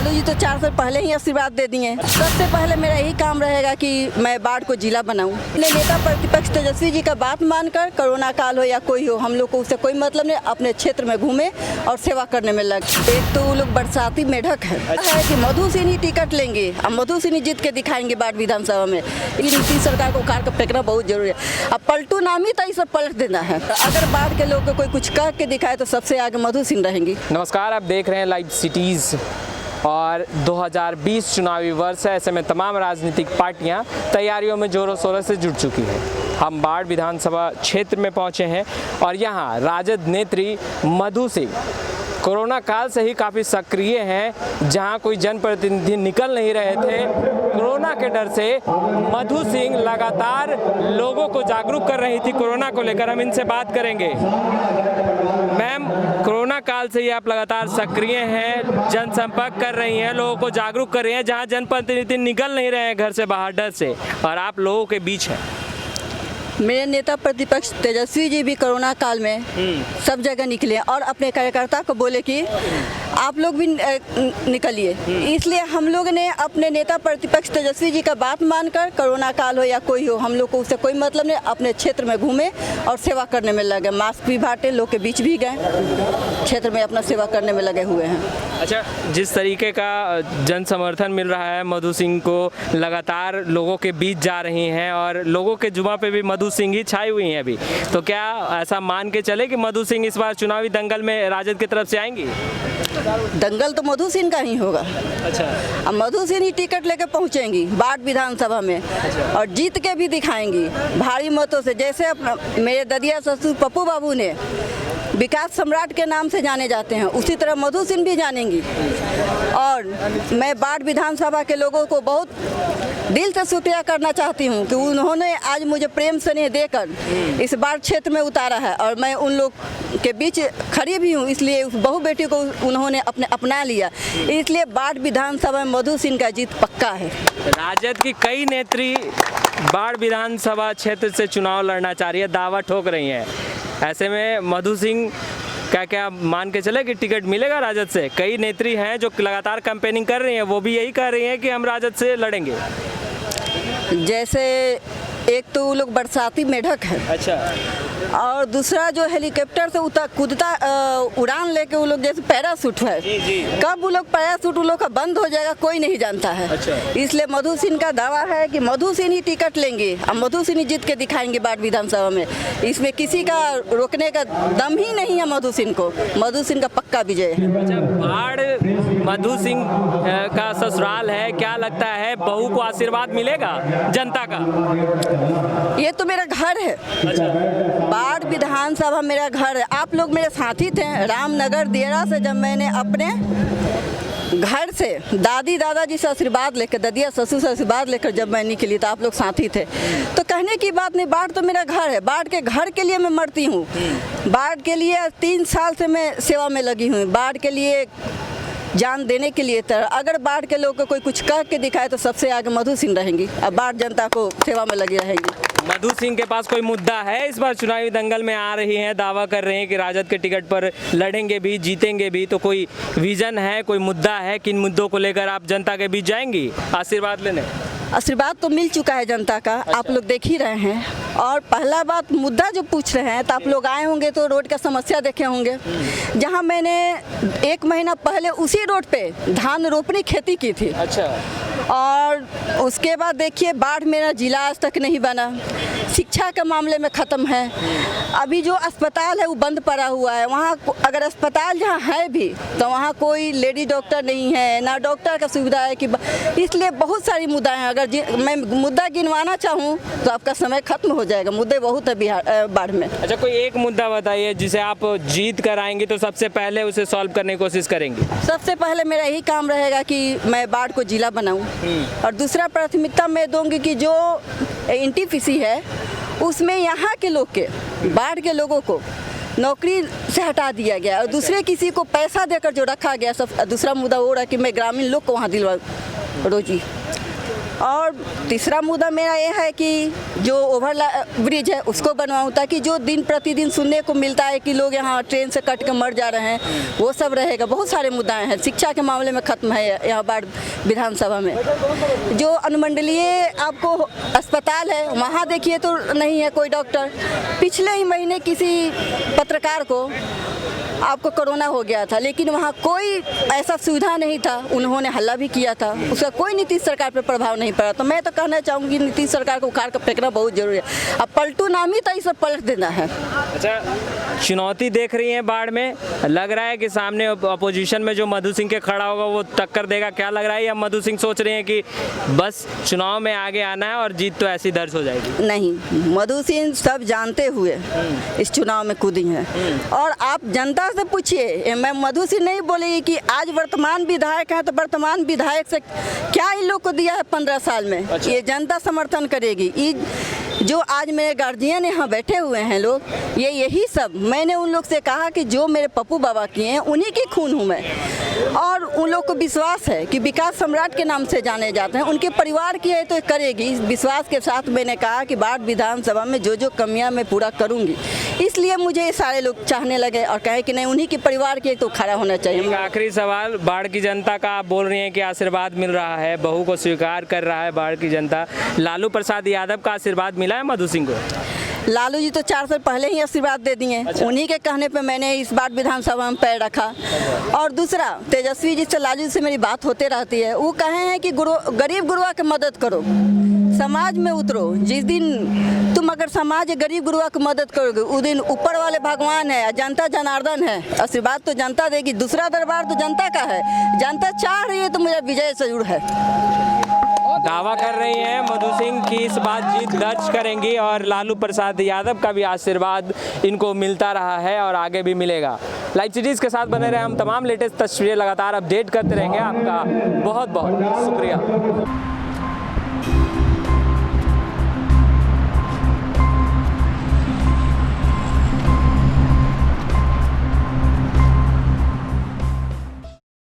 लालू जी तो 4 साल पहले ही आशीर्वाद दे दिए। सबसे पहले मेरा यही काम रहेगा कि मैं बाढ़ को जिला बनाऊं। अपने नेता प्रतिपक्ष तेजस्वी जी का बात मानकर कोरोना काल हो या कोई हो, हम लोग को उससे कोई मतलब नहीं, अपने क्षेत्र में घूमे और सेवा करने में लगे। एक तो वो लोग बरसाती मेढक है कि मधु सिंह ही टिकट लेंगे, अब मधु सिंह जीत के दिखाएंगे बाढ़ विधानसभा में। नीतीश सरकार को उखाड़ कर फेंकना बहुत जरूरी है। अब पलटू नाम ही तो ये सब पलट देना है। अगर बाढ़ के लोग को कोई कुछ कह के दिखाए तो सबसे आगे मधु सिंह रहेंगी। नमस्कार, आप देख रहे हैं लाइव सिटीज़ और 2020 चुनावी वर्ष है। ऐसे में तमाम राजनीतिक पार्टियां तैयारियों में जोरों शोरों से जुट चुकी हैं। हम बाढ़ विधानसभा क्षेत्र में पहुंचे हैं और यहां राजद नेत्री मधु सिंह कोरोना काल से ही काफ़ी सक्रिय हैं। जहां कोई जनप्रतिनिधि निकल नहीं रहे थे, कोरोना के डर से मधु सिंह लगातार लोगों को जागरूक कर रही थी कोरोना को लेकर। हम इनसे बात करेंगे। मैम, कोरोना काल से ही आप लगातार सक्रिय हैं, जनसंपर्क कर रही हैं, लोगों को जागरूक कर रही हैं। जहां जनप्रतिनिधि निकल नहीं रहे हैं घर से बाहर डर से, और आप लोगों के बीच हैं। मेरे नेता प्रतिपक्ष तेजस्वी जी भी कोरोना काल में सब जगह निकले और अपने कार्यकर्ता को बोले कि आप लोग भी निकलिए। इसलिए हम लोग ने अपने नेता प्रतिपक्ष तेजस्वी जी का बात मानकर कोरोना काल हो या कोई हो, हम लोग को उससे कोई मतलब नहीं, अपने क्षेत्र में घूमे और सेवा करने में लगे। मास्क भी बांटे, लोग के बीच भी गए, क्षेत्र में अपना सेवा करने में लगे हुए हैं। अच्छा, जिस तरीके का जन समर्थन मिल रहा है, मधु सिंह को लगातार लोगों के बीच जा रही हैं और लोगों के जुबां पे भी मधु सिंह ही छाई हुई हैं अभी, तो क्या ऐसा मान के चले कि मधु सिंह इस बार चुनावी दंगल में राजद की तरफ से आएंगी? दंगल तो मधु सिंह का ही होगा। अच्छा, अब मधु सिंह ही टिकट लेके पहुंचेंगी बाढ़ विधानसभा में। अच्छा। और जीत के भी दिखाएंगी भारी मतों से। जैसे अपना मेरे ददिया ससुर पप्पू बाबू ने विकास सम्राट के नाम से जाने जाते हैं, उसी तरह मधु सिंह भी जानेंगी। और मैं बाढ़ विधानसभा के लोगों को बहुत दिल से शुक्रिया करना चाहती हूँ कि उन्होंने आज मुझे प्रेम स्नेह देकर इस बाढ़ क्षेत्र में उतारा है और मैं उन लोग के बीच खड़ी भी हूँ। इसलिए उस बहू बेटी को उन्होंने अपना लिया। इसलिए बाढ़ विधानसभा में मधु सिंह का जीत पक्का है। राजद की कई नेत्री बाढ़ विधानसभा क्षेत्र से चुनाव लड़ना चाह रही है, दावा ठोक रही हैं। ऐसे में मधु सिंह क्या मान के चले कि टिकट मिलेगा राजद से? कई नेत्री हैं जो लगातार कैंपेनिंग कर रही हैं, वो भी यही कह रही हैं कि हम राजद से लड़ेंगे। जैसे एक तो वो लोग बरसाती मेढक है। अच्छा। और दूसरा जो हेलीकॉप्टर से कूदता उड़ान लेके वो लोग, जैसे पैराशूट है। जी। कब वो लोग पैराशूट वो लोग का बंद हो जाएगा कोई नहीं जानता है। अच्छा। इसलिए मधु सिंह का दावा है कि मधु सिंह ही टिकट लेंगे, अब मधु सिंह ही जीत के दिखाएंगे बाढ़ विधानसभा में। इसमें किसी का रोकने का दम ही नहीं है मधु सिंह को। मधु सिंह का पक्का विजय है। अच्छा, बाढ़ मधु सिंह का ससुराल है, क्या लगता है बहू को आशीर्वाद मिलेगा जनता का? ये तो मेरा घर है। अच्छा। बाढ़ विधानसभा मेरा घर है। आप लोग मेरे साथी थे रामनगर दियरा से, जब मैंने अपने घर से दादी दादाजी से आशीर्वाद लेकर, ददिया ससुर से आशीर्वाद लेकर जब मैं निकली तो आप लोग साथी थे। तो कहने की बात नहीं, बाढ़ तो मेरा घर है। बाढ़ के घर के लिए मैं मरती हूँ। बाढ़ के लिए 3 साल से मैं सेवा में लगी हूँ। बाढ़ के लिए जान देने के लिए। अगर बाढ़ के लोग को कोई कुछ कह के दिखाए तो सबसे आगे मधु सिंह रहेंगी। अब बाढ़ जनता को सेवा में लगी रहेंगी। मधु सिंह के पास कोई मुद्दा है? इस बार चुनावी दंगल में आ रही हैं, दावा कर रहे हैं कि राजद के टिकट पर लड़ेंगे भी, जीतेंगे भी, तो कोई विजन है, कोई मुद्दा है? किन मुद्दों को लेकर आप जनता के बीच जाएंगी आशीर्वाद लेने? आशीर्वाद तो मिल चुका है जनता का। अच्छा। आप लोग देख ही रहे हैं। और पहला बात, मुद्दा जो पूछ रहे हैं तो आप लोग आए होंगे तो रोड का समस्या देखे होंगे। जहां मैंने 1 महीना पहले उसी रोड पे धान रोपनी खेती की थी। अच्छा। और उसके बाद देखिए बाढ़ मेरा जिला आज तक नहीं बना। शिक्षा के मामले में ख़त्म है। अभी जो अस्पताल है वो बंद पड़ा हुआ है। वहाँ अगर अस्पताल जहाँ है भी तो वहाँ कोई लेडी डॉक्टर नहीं है, ना डॉक्टर का सुविधा है कि इसलिए बहुत सारी मुद्दा हैं। अगर मैं मुद्दा गिनवाना चाहूँ तो आपका समय खत्म हो जाएगा। मुद्दे बहुत है बिहार बाढ़ में। अच्छा, कोई एक मुद्दा बताइए जिसे आप जीत कर आएंगी तो सबसे पहले उसे सॉल्व करने की कोशिश करेंगी। सबसे पहले मेरा यही काम रहेगा कि मैं बाढ़ को जिला बनाऊँ। और दूसरा प्राथमिकता मैं दूंगी कि जो NTPC है उसमें यहाँ के लोग के, बाढ़ के लोगों को नौकरी से हटा दिया गया और दूसरे किसी को पैसा देकर जो रखा गया। सब दूसरा मुद्दा हो रहा है कि मैं ग्रामीण लोग को वहाँ दिलवा रोजी। और तीसरा मुद्दा मेरा ये है कि जो ओवर ब्रिज है उसको बनवाऊँ, ताकि जो दिन प्रतिदिन सुनने को मिलता है कि लोग यहाँ ट्रेन से कट के मर जा रहे हैं, वो सब रहेगा। बहुत सारे मुद्दाएं हैं। शिक्षा के मामले में ख़त्म है यहाँ बाढ़ विधानसभा में। जो अनुमंडलीय आपको अस्पताल है वहाँ देखिए तो नहीं है कोई डॉक्टर। पिछले ही महीने किसी पत्रकार को आपको कोरोना हो गया था, लेकिन वहाँ कोई ऐसा सुविधा नहीं था। उन्होंने हल्ला भी किया था, उसका कोई नीतीश सरकार पर प्रभाव नहीं पड़ा। तो मैं तो कहना चाहूँगी नीतीश सरकार को उखाड़ कर फेंकना बहुत जरूरी है। अब पलटू नाम ही तो इसे पलट देना है। अच्छा, चुनौती देख रही हैं बाढ़ में? लग रहा है कि सामने अपोजिशन में जो मधु सिंह के खड़ा होगा वो टक्कर देगा, क्या लग रहा है? या मधु सिंह सोच रहे हैं कि बस चुनाव में आगे आना है और जीत तो ऐसी दर्ज हो जाएगी? नहीं, मधु सिंह सब जानते हुए इस चुनाव में कूदी हैं। और आप जनता से पूछिए, मैं मधु सिंह नहीं बोलेगी कि आज वर्तमान विधायक हैं तो वर्तमान विधायक से क्या इन लोग को दिया है 15 साल में। अच्छा। ये जनता समर्थन करेगी। जो आज मेरे गार्जियन यहाँ बैठे हुए हैं लोग, ये यही सब मैंने उन लोग से कहा कि जो मेरे पप्पू बाबा किए हैं उन्हीं की खून हूँ मैं। और उन लोग को विश्वास है कि विकास सम्राट के नाम से जाने जाते हैं। उनके परिवार की है तो करेगी। इस विश्वास के साथ मैंने कहा कि बाढ़ विधानसभा में जो जो कमियां मैं पूरा करूंगी, इसलिए मुझे ये सारे लोग चाहने लगे और कहे कि नहीं, उन्हीं के परिवार के तो खड़ा होना चाहिए। एक आखिरी सवाल, बाढ़ की जनता का आप बोल रही हैं कि आशीर्वाद मिल रहा है, बहू को स्वीकार कर रहा है बाढ़ की जनता। लालू प्रसाद यादव का आशीर्वाद मिला है मधु सिंह को? लालू जी तो 4 साल पहले ही आशीर्वाद दे दिए। अच्छा। उन्हीं के कहने पे मैंने इस बार विधानसभा में पैर रखा। और दूसरा, तेजस्वी जी से लालू जी से मेरी बात होते रहती है। वो कहे हैं कि गरीब गुरुआ की मदद करो, समाज में उतरो। जिस दिन तुम अगर समाज गरीब गुरुआ की मदद करोगे, उस दिन ऊपर वाले भगवान है, जनता जनार्दन है, आशीर्वाद तो जनता देगी। दूसरा दरबार तो जनता का है। जनता चाह रही है तो मेरा विजय जरूर है। दावा कर रही हैं मधु सिंह की इस बात जीत दर्ज करेंगी और लालू प्रसाद यादव का भी आशीर्वाद इनको मिलता रहा है और आगे भी मिलेगा। लाइव सिटीज़ के साथ बने रहे हम। तमाम लेटेस्ट तस्वीरें लगातार अपडेट करते रहेंगे। आपका बहुत बहुत शुक्रिया।